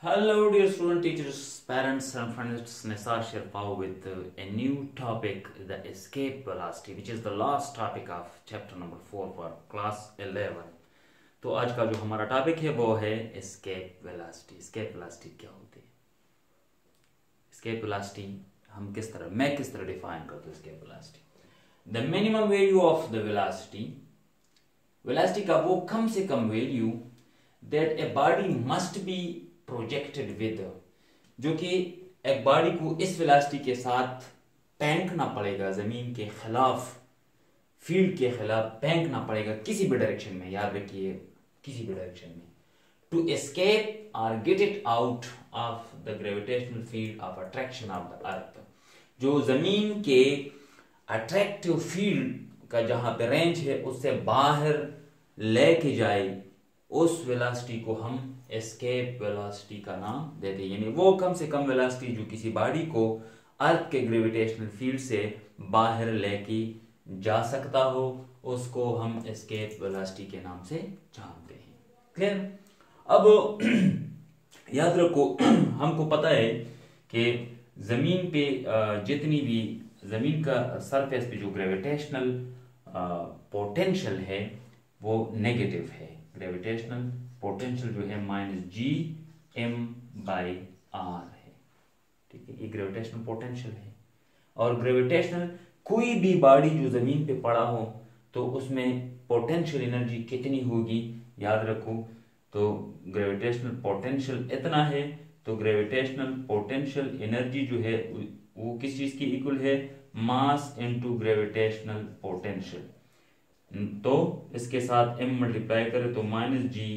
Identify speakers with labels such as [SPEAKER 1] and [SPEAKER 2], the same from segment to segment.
[SPEAKER 1] Hello, dear student, teachers, parents, and friends. Nisar Sherpao with a new topic, the escape velocity, which is the last topic of chapter number 4 for class 11. तो आज का जो हमारा topic है वो है escape velocity. Escape velocity क्या होती है? Escape velocity मैं किस तरह डिफाइन करता हूँ escape velocity? The minimum value of the velocity का वो कम से कम value that a body must be projected with, जो कि एक बॉडी को इस वेलोसिटी के साथ फेंकना पड़ेगा, जमीन के खिलाफ, फील्ड के खिलाफ फेंकना पड़ेगा किसी भी डायरेक्शन में, याद रखिए किसी भी डायरेक्शन में, टू एस्केप और get it out of the gravitational field of attraction of the earth. जो जमीन के अट्रैक्टिव फील्ड का जहां पे रेंज है उससे बाहर लेके जाए, उस वेलोसिटी को हम एस्केप वेलोसिटी का नाम देते हैं। यानी वो कम से कम वेलोसिटी जो किसी बॉडी को अर्थ के ग्रेविटेशनल फील्ड से बाहर लेके जा सकता हो, उसको हम एस्केप वेलोसिटी के नाम से जानते हैं। क्लियर? अब याद रखो, हमको पता है कि जमीन पे जितनी भी जमीन का सरफेस पे जो ग्रेविटेशनल पोटेंशियल है वो नेगेटिव है। ग्रेविटेशनल पोटेंशियल जो है -gm/r है। ठीक है, ये ग्रेविटेशनल पोटेंशियल है। और ग्रेविटेशनल कोई भी बॉडी जो जमीन पे पड़ा हो तो उसमें पोटेंशियल एनर्जी कितनी होगी, याद रखो। तो ग्रेविटेशनल पोटेंशियल इतना है, तो ग्रेविटेशनल पोटेंशियल एनर्जी जो है वो किस चीज की इक्वल है? Mass into gravitational potential. तो इसके साथ m मल्टीप्लाई करें तो -gm/r।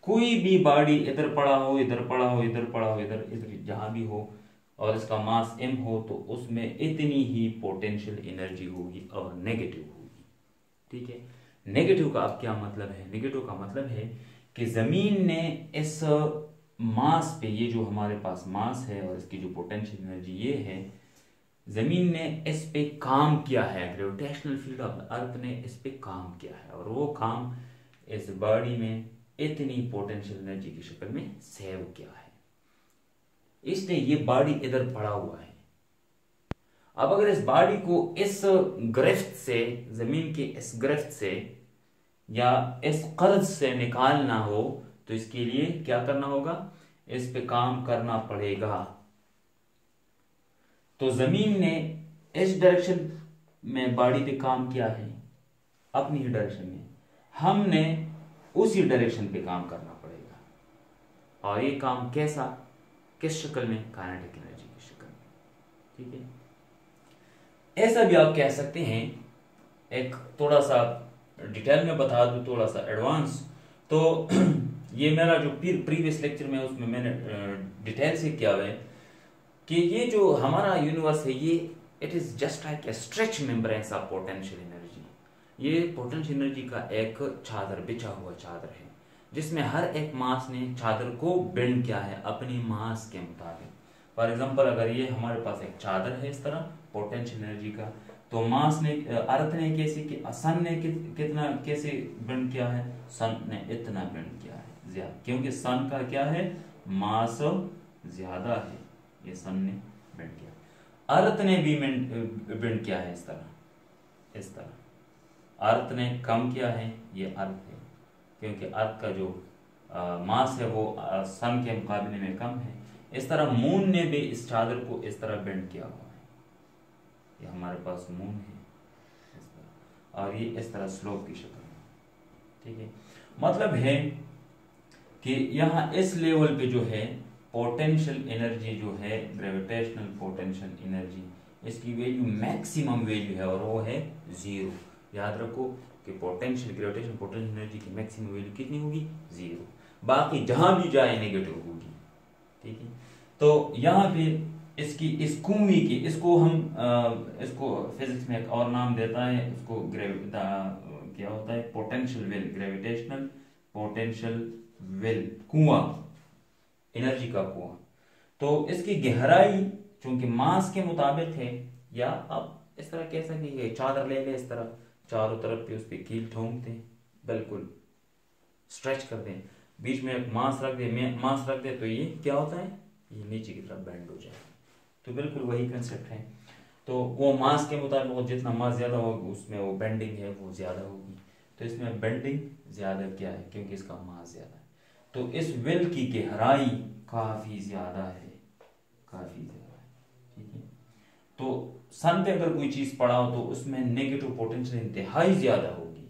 [SPEAKER 1] कोई भी बॉडी इधर पड़ा हो, इधर पड़ा हो, इधर पड़ा हो, इधर इधर जहां भी हो, और इसका मास m हो, तो उसमें इतनी ही पोटेंशियल एनर्जी होगी और नेगेटिव होगी। ठीक है, नेगेटिव का अब क्या मतलब है? नेगेटिव का मतलब है कि जमीन ने इस मास पे, ये जो हमारे पास मास है और इसकी जो पोटेंशियल एनर्जी ये है, जमीन ने इस पे काम किया है, gravitational field of the earth ने इस पे काम किया है, और वो काम इस बॉडी में इतनी पोटेंशियल एनर्जी की शक्ल में सेव किया है, इसलिए ये बॉडी इधर पड़ा हुआ है। अब अगर इस बॉडी को इस गिरफ्त से, जमीन के इस गिरफ्त से या इस कर्ज से निकालना हो, तो इसके लिए क्या करना होगा? इस पे काम करना पड़ेगा। तो जमीन ने इस डायरेक्शन में बॉडी पे काम किया है, अपनी ही डायरेक्शन में, हमने उसी डायरेक्शन पे काम करना पड़ेगा। और ये काम कैसा, किस शक्ल में? काइनेटिक एनर्जी की शक्ल में। ठीक है, ऐसा भी आप कह सकते हैं, एक थोड़ा सा डिटेल में बता दूं, थोड़ा सा एडवांस। तो ये मेरा जो प्रीवियस लेक्चर में उसमें मैंने डिटेल से किया हुआ है कि ये जो हमारा यूनिवर्स है, ये it is just like a stretch membranes of potential energy. ये पोटेंशियल एनर्जी का एक चादर, बिछा हुआ चादर है, जिसमें हर एक मास ने चादर को बेंड किया है अपनी मास के मुताबिक। फॉर एग्जांपल, अगर ये हमारे पास एक चादर है इस तरह पोटेंशियल एनर्जी का, तो मास ने, अर्थ ने कैसे, सन ने कितना कैसे बेंड किया है? सन ने इतना बेंड किया है ज्यादा, क्योंकि सन का क्या है? मास ज्यादा है, ये सन ने बेंड किया। अर्थ ने भी बेंड किया है इस तरह, इस तरह। अर्थ ने कम किया है, ये अर्थ है, क्योंकि अर्थ का जो मास है वो सन के मुकाबले में कम है। इस तरह मून ने भी इस चादर को इस तरह बेंड किया हुआ है। ये हमारे पास मून है इस तरह, और ये इस तरह स्लोप की शक्ल में। ठीक है, मतलब है कि यहाँ इस लेवल पे जो है पोटेंशियल एनर्जी जो है, ग्रेविटेशनल पोटेंशियल एनर्जी, इसकी वैल्यू मैक्सिमम वैल्यू है, और वो है 0। याद रखो कि पोटेंशियल, ग्रेविटेशनल पोटेंशियल एनर्जी की मैक्सिमम वैल्यू कितनी होगी? 0। बाकी जहां भी जाए नेगेटिव होगी। ठीक है, तो यहाँ पे इसकी इस कुंवी की, इसको हम इसको फिजिक्स में एक और नाम देता है, इसको क्या होता है? Potential well, gravitational potential well, कुआं, एनर्जी का कुआं। तो इसकी गहराई चूंकि मास के मुताबिक है, या आप इस तरह कह सकते हैं, चादर ले ले, इस तरह चारों तरफ पे उस पर कील ठोंक दें, बिल्कुल स्ट्रेच कर दें, बीच में एक मास रख दे तो ये क्या होता है, ये नीचे की तरफ बेंड हो जाएगा। तो बिल्कुल वही कंसेप्ट है। तो वो मास के मुताबिक वो जितना मास ज्यादा होगा उसमें वो बेंडिंग है वो ज्यादा होगी। तो इसमें बेंडिंग ज्यादा क्या है, क्योंकि इसका मास ज्यादा है। तो इस विल की गहराई काफी ज्यादा है, काफी ज्यादा है, ठीक है। तो सन पे अगर कोई चीज पड़ा हो तो उसमें नेगेटिव पोटेंशियल इंतहाई ज्यादा होगी,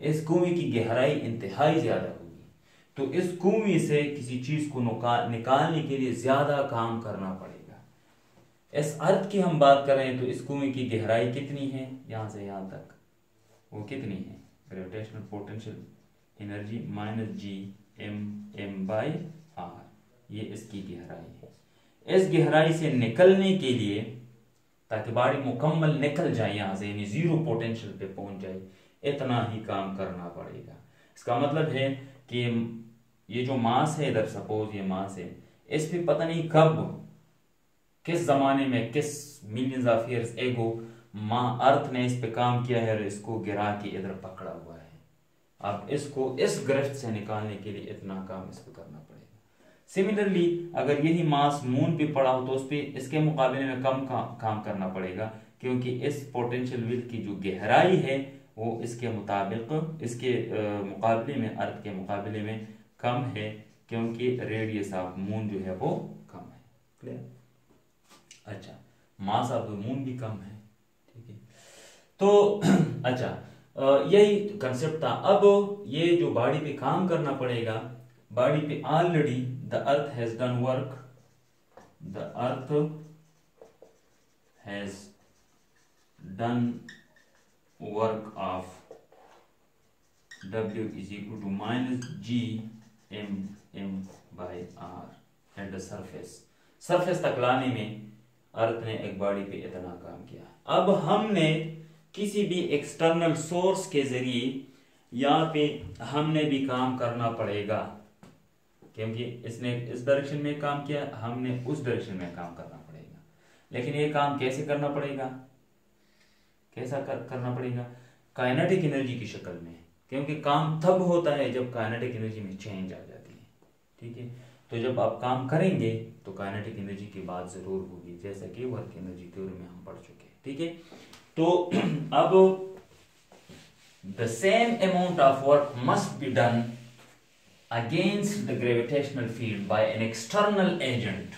[SPEAKER 1] इस कुएं की गहराई इंतहाई ज्यादा होगी। तो इस कुएं से किसी चीज को निकालने के लिए ज्यादा काम करना पड़ेगा। इस अर्थ की हम बात करें तो इस कुएं की गहराई कितनी है, यहां से यहां तक वो कितनी है, gravitational potential energy minus G M by R, ये इसकी गहराई है। इस गहराई से निकलने के लिए, ताकि बॉडी मुकम्मल निकल जाए यहां से, यानी जीरो पोटेंशियल पे पहुंच जाए, इतना ही काम करना पड़ेगा। इसका मतलब है कि ये जो मास है इधर, सपोज ये मास है, इस पे पता नहीं कब किस जमाने में किस मिलियंस ऑफ ईयर्स एगो अर्थ ने इस पे काम किया है और इसको गिरा के इधर पकड़ा हुआ है। अब इसको इस ग्रफ्त से निकालने के लिए इतना काम इसको करना पड़ेगा। सिमिलरली अगर यही मास मून पे पड़ा हो तो उस पे इसके मुकाबले में कम काम करना पड़ेगा, क्योंकि इस पोटेंशियल विल की जो गहराई है वो इसके मुताबिक, इसके मुकाबले में, अर्थ के मुकाबले में कम है, क्योंकि रेडियस ऑफ मून जो है वो कम है। क्लियर? अच्छा, मास ऑफ द मून भी कम है, ठीक है। तो अच्छा, यही कंसेप्ट था। अब ये जो बॉडी पे काम करना पड़ेगा, बॉडी पे already the earth has done work, the earth has done work of W is equal to minus G M by R at the surface. Surface तक लाने में अर्थ ने एक बॉडी पे इतना काम किया। अब हमने किसी भी एक्सटर्नल सोर्स के जरिए यहाँ पे हमने भी काम करना पड़ेगा, क्योंकि इसने इस डायरेक्शन में काम किया, हमने उस डायरेक्शन में काम करना पड़ेगा। लेकिन ये काम कैसे करना पड़ेगा, कैसा करना पड़ेगा? काइनेटिक एनर्जी की शक्ल में, क्योंकि काम तब होता है जब काइनेटिक एनर्जी में चेंज आ जाती है, ठीक है। तो जब आप काम करेंगे तो काइनेटिक एनर्जी की बात जरूर होगी, जैसा कि वर्क एनर्जी थ्योरी में हम पढ़ चुके हैं, ठीक है। तो अब the same amount of work must be done against the gravitational field by an external agent.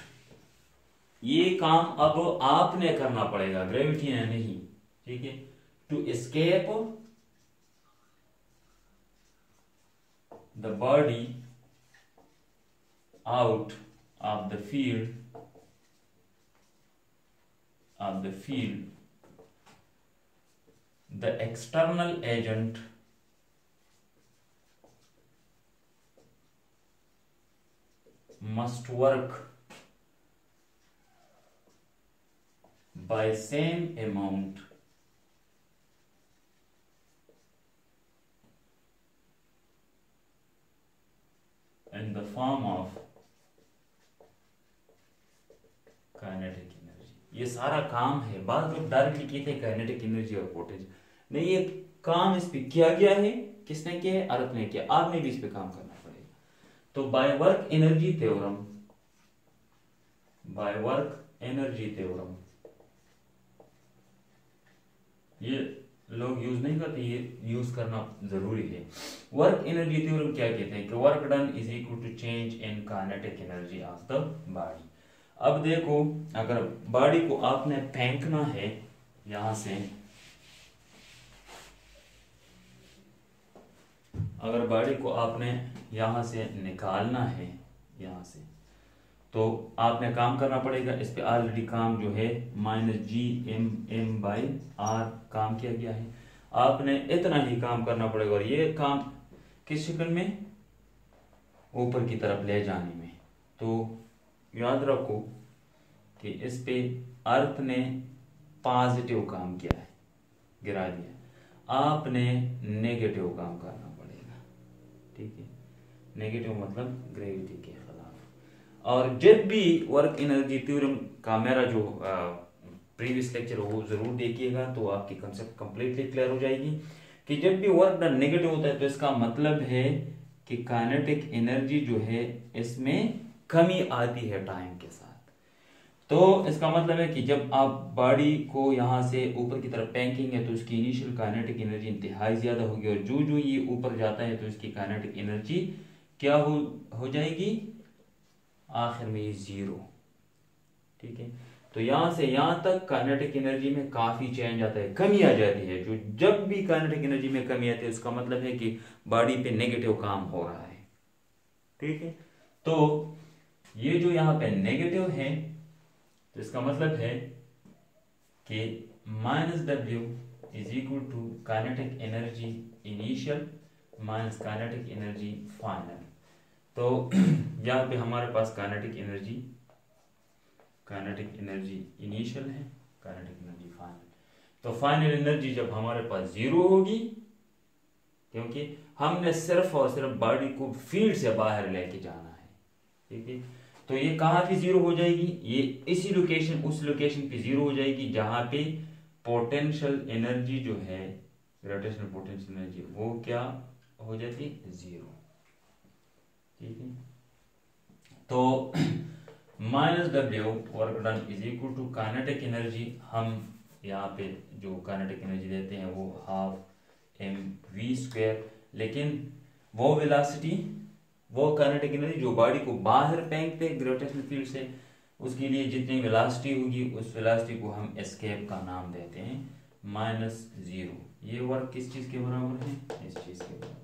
[SPEAKER 1] ये काम अब आपने करना पड़ेगा, ग्रेविटी ने नहीं, ठीक है। To escape the body out of the field the external agent must work by same amount in the form of kinetic energy. ये सारा काम है, बाद लोग डायरेक्टली कहते हैं काइनेटिक एनर्जी और पोटेंशियल, नहीं, ये काम इस पे किया गया है। किसने किया है? अर्थ ने किया, आपने भी इस पे काम करना पड़ेगा। तो by work energy theorem, by work energy theorem, ये लोग यूज नहीं करते, ये यूज करना जरूरी है। वर्क एनर्जी थ्योरम क्या कहते हैं कि work done is equal to change in kinetic energy of the body. अब देखो, अगर बॉडी को आपने फेंकना है यहां से, अगर बॉडी को आपने यहां से निकालना है यहां से, तो आपने काम करना पड़ेगा। इस पे ऑलरेडी काम जो है minus G M by R काम किया गया है, आपने इतना ही काम करना पड़ेगा। और ये काम किस शक्ल में? ऊपर की तरफ ले जाने में। तो याद रखो कि इस पे अर्थ ने पॉजिटिव काम किया है, गिरा दिया, आपने नेगेटिव काम करना पड़ेगा, ठीक है। नेगेटिव मतलब ग्रेविटी के खिलाफ। और जब भी वर्क एनर्जी थ्योरम का मेरा जो प्रीवियस लेक्चर हो वो जरूर देखिएगा, तो आपकी कंसेप्ट कंप्लीटली क्लियर हो जाएगी कि जब भी वर्क डन नेगेटिव होता है तो इसका मतलब है कि काइनेटिक एनर्जी जो है इसमें कमी आती है टाइम के साथ। तो इसका मतलब है कि जब आप बॉडी को यहाँ से ऊपर की तरफ फेंकेंगे तो उसकी इनिशियल काइनेटिक एनर्जी इंतहाई ज़्यादा होगी, और जो ये ऊपर जाता है तो इसकी काइनेटिक एनर्जी क्या हो जाएगी, आखिर में ये जीरो। ठीक है, तो यहाँ से यहाँ तक काइनेटिक एनर्जी में काफ़ी चेंज आता है, कमी आ जाती है। जो जब भी काइनेटिक एनर्जी में कमी आती है उसका मतलब है कि बॉडी पे नेगेटिव काम हो रहा है। ठीक है, तो ये जो यहाँ पे नेगेटिव है तो इसका मतलब है कि -W is equal to kinetic energy initial minus kinetic energy final. तो यहाँ पे हमारे पास काइनेटिक एनर्जी इनिशियल है, काइनेटिक एनर्जी फाइनल। तो फाइनल एनर्जी जब हमारे पास जीरो होगी, क्योंकि हमने सिर्फ और सिर्फ बॉडी को फील्ड से बाहर लेके जाना है। ठीक है, तो ये कहाँ पे जीरो हो जाएगी, ये इसी लोकेशन उस लोकेशन पे जीरो हो जाएगी जहां पे पोटेंशियल एनर्जी जो है, ग्रेविटेशनल पोटेंशियल एनर्जी, वो क्या हो जाती है, जीरो। ठीक है, तो -W work done is equal to kinetic energy, हम यहाँ पे जो काइनेटिक एनर्जी देते हैं वो 12mv², लेकिन वो वेलोसिटी, वो काइनेटिक एनर्जी जो बॉडी को बाहर फेंकते ग्रेविटेशनल फील्ड से, उसके लिए जितनी वेलोसिटी होगी उस वेलोसिटी को हम एस्केप का नाम देते हैं -0। ये वर्क किस चीज के बराबर है, इस चीज के बराबर।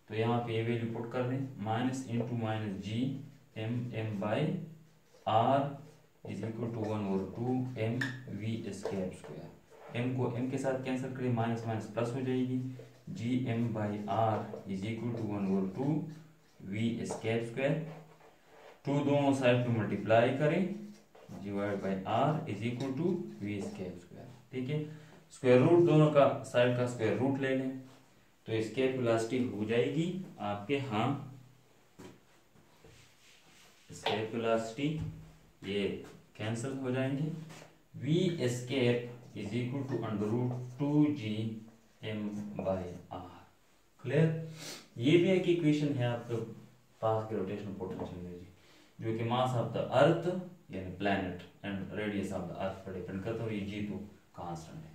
[SPEAKER 1] तो यहाँ पे ये वैल्यू पुट कर दें, minus into minus G m by r is equal to 1/2 mv²। m को m के साथ कैंसिल करें, माइनस माइनस प्लस हो जाएगी, Gm/r is equal to 1/2v²। 2 दोनों साइड पे मल्टीप्लाई करें, divide by r is equal to v²। ठीक है, स्क्वायर रूट दोनों का साइड का स्क्वायर रूट ले लें, तो एस्केप वेलोसिटी हो जाएगी आपके, हाँ एस्केप वेलोसिटी ये कैंसिल हो जाएंगे, v escape is equal to √2gm/r। Clear, ये भी एक इक्वेशन है आपके पास ग्रेविटेशनल पोटेंशियल एनर्जी, जो कि मास ऑफ द अर्थ यानी planet and radius of the earth पर डिपेंड करता है, और ये जी तो कांस्टेंट है।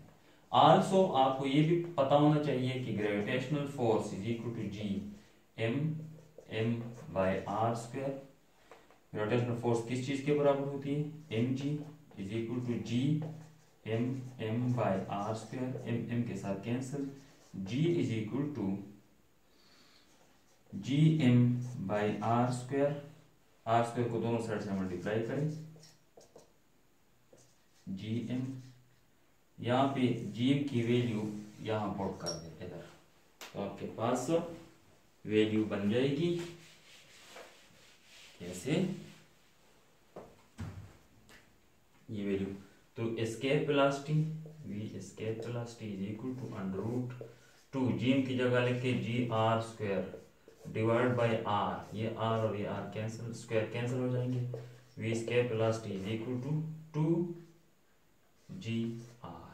[SPEAKER 1] आल्सो आपको ये भी पता होना चाहिए कि gravitational force is equal to Gm/r²। Gravitational force किस चीज के बराबर होती है, mg is equal to Gm/r², m के साथ cancel, g is equal to Gm/r², r² को दोनों साइड से मल्टीप्लाई करें, Gm, यहाँ पे Gm की वैल्यू यहाँ पुट कर दें इधर, तो आपके पास वैल्यू बन जाएगी कैसे, ये वैल्यू, तो escape velocity v escape velocity is equal to √2, Gm की जगह लिख के Gr² डिवाइड बाय r, ये r और ये r कैंसिल, स्क्वायर कैंसिल हो जाएंगे, v escape velocity is equal to 2gr।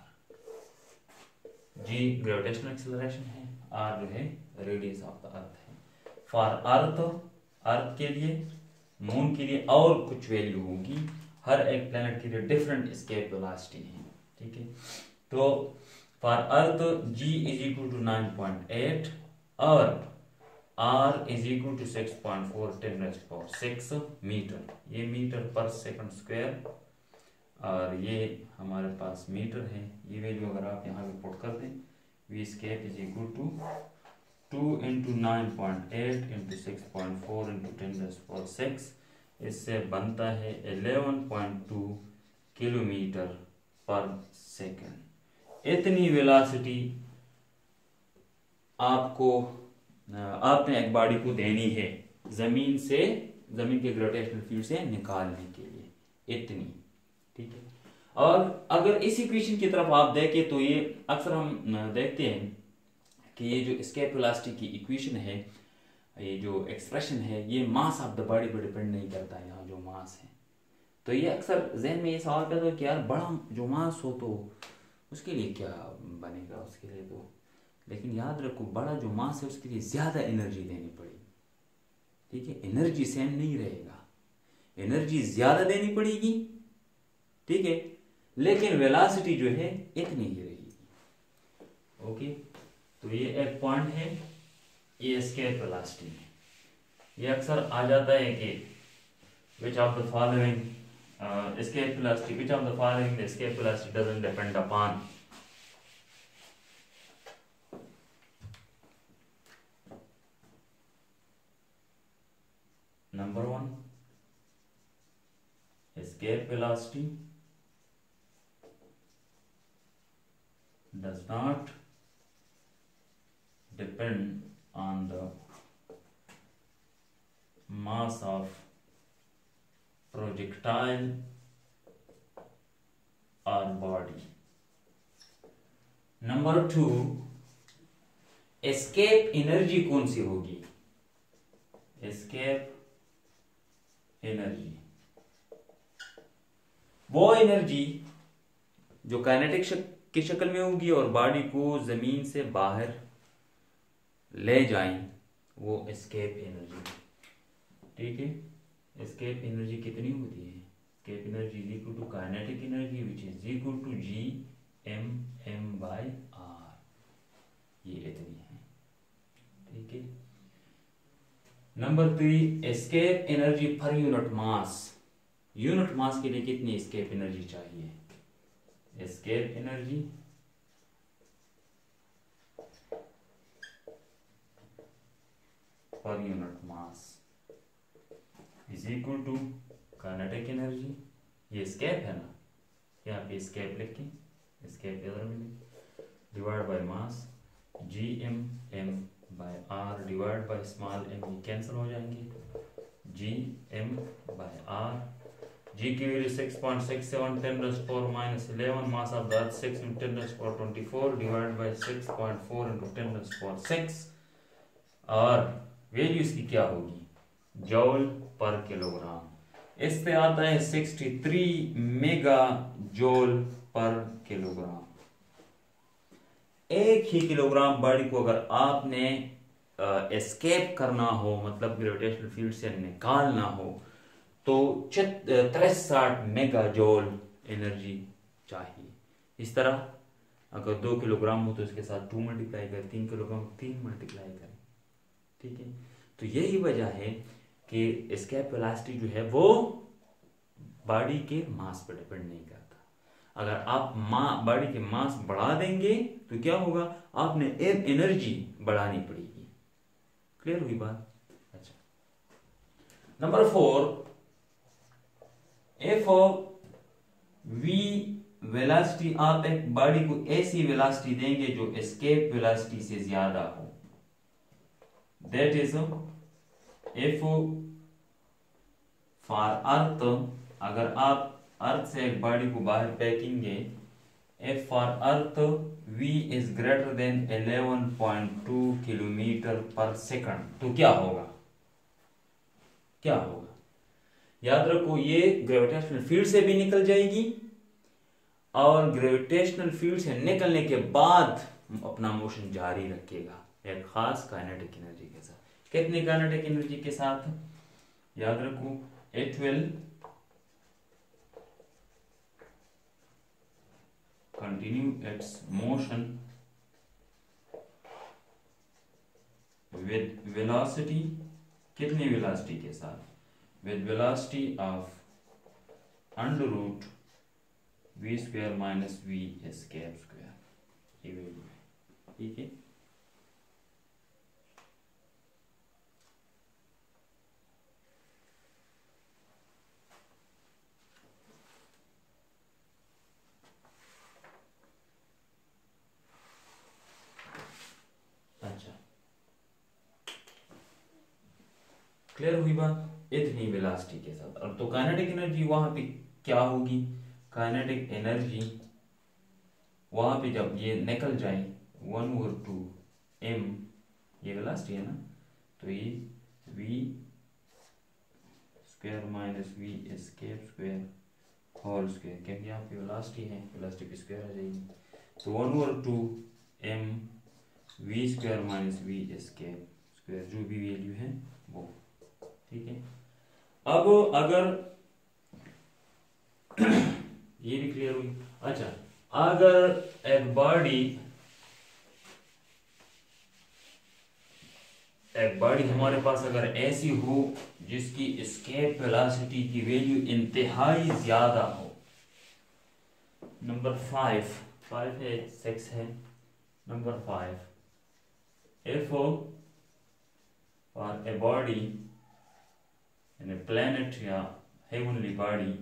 [SPEAKER 1] g gravitational acceleration है, r जो है रेडियस ऑफ द अर्थ है। फॉर अर्थ के लिए, मून के लिए और कुछ वैल्यू होगी, हर एक प्लैनेट के लिए डिफरेंट एस्केप वेलोसिटी है। ठीक है, तो for earth g is equal to 9.8 और r is equal to 6.4 10⁻⁶ metre, ये मीटर पर सेकंड स्क्वायर, और ये हमारे पास मीटर है। ये वैल्यू अगर आप यहाँ पे पुट कर दें, v escape is equal to 2 × 9.8 × 6.4 × 10⁻⁶, इससे बनता है 11.2 किलोमीटर पर सेकंड। इतनी वेलोसिटी आपने एक बॉडी को देनी है जमीन के ग्रेविटेशनल फील्ड से निकालने के लिए, इतनी। ठीक है, और अगर इस इक्वेशन की तरफ आप देखें तो ये अक्सर हम देखते हैं कि ये जो एस्केप वेलोसिटी की इक्वेशन है, ये जो एक्सप्रेशन है, ये मास ऑफ द बॉडी पर डिपेंड नहीं करता है, यहाँ जो मास है। तो ये अक्सर जहन में ये सवाल पैदा हो कि यार बड़ा जो मास हो तो उसके लिए क्या बनेगा, उसके लिए तो, लेकिन याद रखो बड़ा जो मास है उसके लिए ज़्यादा एनर्जी देनी पड़ेगी। ठीक है, एनर्जी सेम नहीं रहेगा, एनर्जी ज्यादा देनी पड़ेगी, ठीक है, लेकिन वेलोसिटी जो है इतनी ही रहेगी। ओके, तो ये एक पॉइंट है, ये एस्केप वेलोसिटी है। ये अक्सर आ जाता है कि which of the following escape velocity, which of the following the escape velocity doesn't depend upon number 1 escape velocity does not depend on the mass of projectile or body. Number 2, escape energy कौन सी होगी? Escape energy वो energy जो kinetic की शक्ल में होगी और body को जमीन से बाहर ले जाए, वो एस्केप एनर्जी, ठीक है। एस्केप एनर्जी कितनी होती है? Escape energy is equal to kinetic energy which is equal to G(m)(m)/r, ये इतनी है, ठीक है। नंबर 3, एस्केप एनर्जी पर यूनिट मास। यूनिट मास के लिए कितनी एस्केप एनर्जी चाहिए? एस्केप एनर्जी पर unit mass is equal to kinetic energy, ये एस्केप है ना, यहाँ पे एस्केप लिख के एस्केप इधर में divide by mass G(m)(m)/r divide by small m, ये कैंसिल हो जाएंगे, G(m)/r, G की value 6.67 10⁻⁻11, mass of the earth 6 × 10⁻24 divide by 6.4 × 10⁻6, और वैल्यू इसकी क्या होगी? जॉल पर किलोग्राम। इस पे आता है 63 मेगा जॉल पर किलोग्राम। एक ही किलोग्राम बॉडी को अगर आपने एस्केप करना हो, मतलब ग्रेविटेशनल फील्ड से निकालना हो, तो 63 मेगा जॉल एनर्जी चाहिए। इस तरह अगर 2 किलोग्राम हो तो इसके साथ 2 मल्टीप्लाई करें, 3 किलोग्राम 3 मल्टीप्लाई करें, ठीक है। तो यही वजह है कि एस्केप वेलोसिटी जो है वो बॉडी के मास पर डिपेंड नहीं करता। अगर आप बॉडी के मास बढ़ा देंगे तो क्या होगा? आपने एनर्जी बढ़ानी पड़ेगी। क्लियर हुई बात? अच्छा, नंबर 4, एफ वी वेलोसिटी, आप एक बॉडी को ऐसी वेलोसिटी देंगे जो एस्केप वेलोसिटी से ज्यादा हो, that is f for earth. अगर आप अर्थ से एक बॉडी को बाहर फेंकेंगे, f for earth v is greater than 11.2 kilometre per second, तो क्या होगा? क्या होगा? याद रखो, ये ग्रेविटेशनल फील्ड से भी निकल जाएगी और ग्रेविटेशनल फील्ड से निकलने के बाद अपना मोशन जारी रखेगा एक खास काइनेटिक एनर्जी के साथ। कितनी काइनेटिक एनर्जी के साथ? याद रखो, it will continue its motion with velocity, कितनी वेलोसिटी के साथ? with velocity of under root v square minus v escape square, ये वैल्यू है, ठीक है। क्लियर हुई बात? इतनी वेलोसिटी के साथ। और तो काइनेटिक एनर्जी वहां पे क्या होगी? काइनेटिक एनर्जी वहां पे जब ये निकल जाए 1/2 m, ये वेलोसिटी है ना, तो ये v square minus v escape square whole square, क्योंकि यहाँ पे वेलोसिटी है, वेलोसिटी पे स्क्वायर आ जाएगी, तो 1/2 m v square minus v escape square, जो भी वैल्यू है वो अब अगर ये भी क्लियर हुई। अच्छा, अगर एक बॉडी हमारे पास अगर ऐसी हो जिसकी एस्केप वेलोसिटी की वैल्यू इंतहाई ज्यादा हो, नंबर 5 है 6 है, number 5, if for a body in a planet या heavenly body,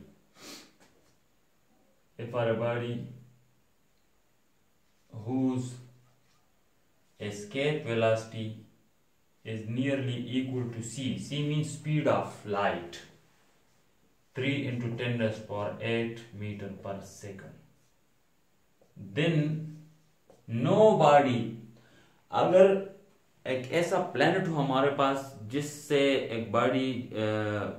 [SPEAKER 1] if for a body whose escape velocity is nearly equal to c means speed of light, 3 into 10 raised to power 8 meter per second, then no body, अगर एक ऐसा planet हो हमारे पास जिससे एक body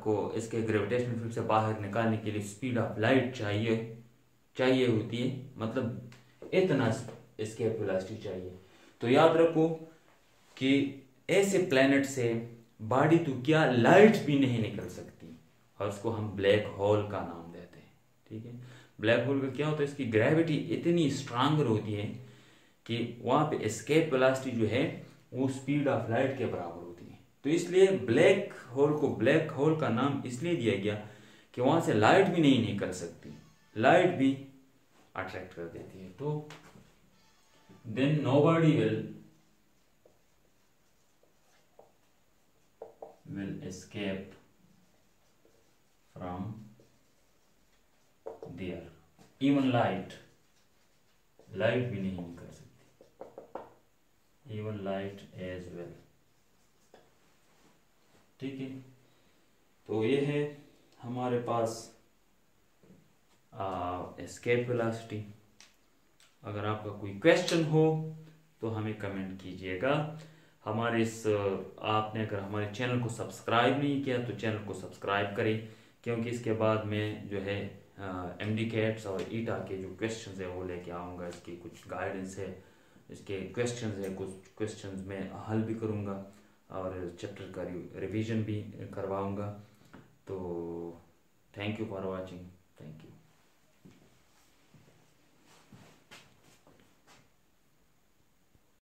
[SPEAKER 1] को इसके ग्रेविटेशनल फील्ड से बाहर निकालने के लिए स्पीड ऑफ लाइट चाहिए होती है, मतलब इतना एस्केप वेलोसिटी चाहिए, तो याद रखो कि ऐसे प्लैनेट से बॉडी तो क्या लाइट भी नहीं निकल सकती, और उसको हम ब्लैक होल का नाम देते हैं। ठीक है, ब्लैक होल का क्या होता है, इसकी ग्रेविटी इतनी स्ट्रांगर होती है कि वहां पे एस्केप वेलोसिटी जो है वो स्पीड ऑफ लाइट के बराबर होती है। तो इसलिए ब्लैक होल को ब्लैक होल का नाम इसलिए दिया गया कि वहां से लाइट भी नहीं निकल सकती, लाइट भी अट्रैक्ट कर देती है। तो then nobody will escape from there, even light भी नहीं निकल सकती, even light as well। ठीक है, तो ये है हमारे पास एस्केप वेलोसिटी। अगर आपका कोई क्वेश्चन हो तो हमें कमेंट कीजिएगा। हमारे इस आपने अगर हमारे चैनल को सब्सक्राइब नहीं किया तो चैनल को सब्सक्राइब करें, क्योंकि इसके बाद में जो है एमडी कैट्स और ईटा के जो क्वेश्चंस है वो लेके आऊँगा। इसकी कुछ गाइडेंस है, इसके क्वेश्चंस है, कुछ क्वेश्चंस में हल भी करूँगा और चैप्टर का रिवीजन भी करवाऊँगा। तो thank you for watching, thank you.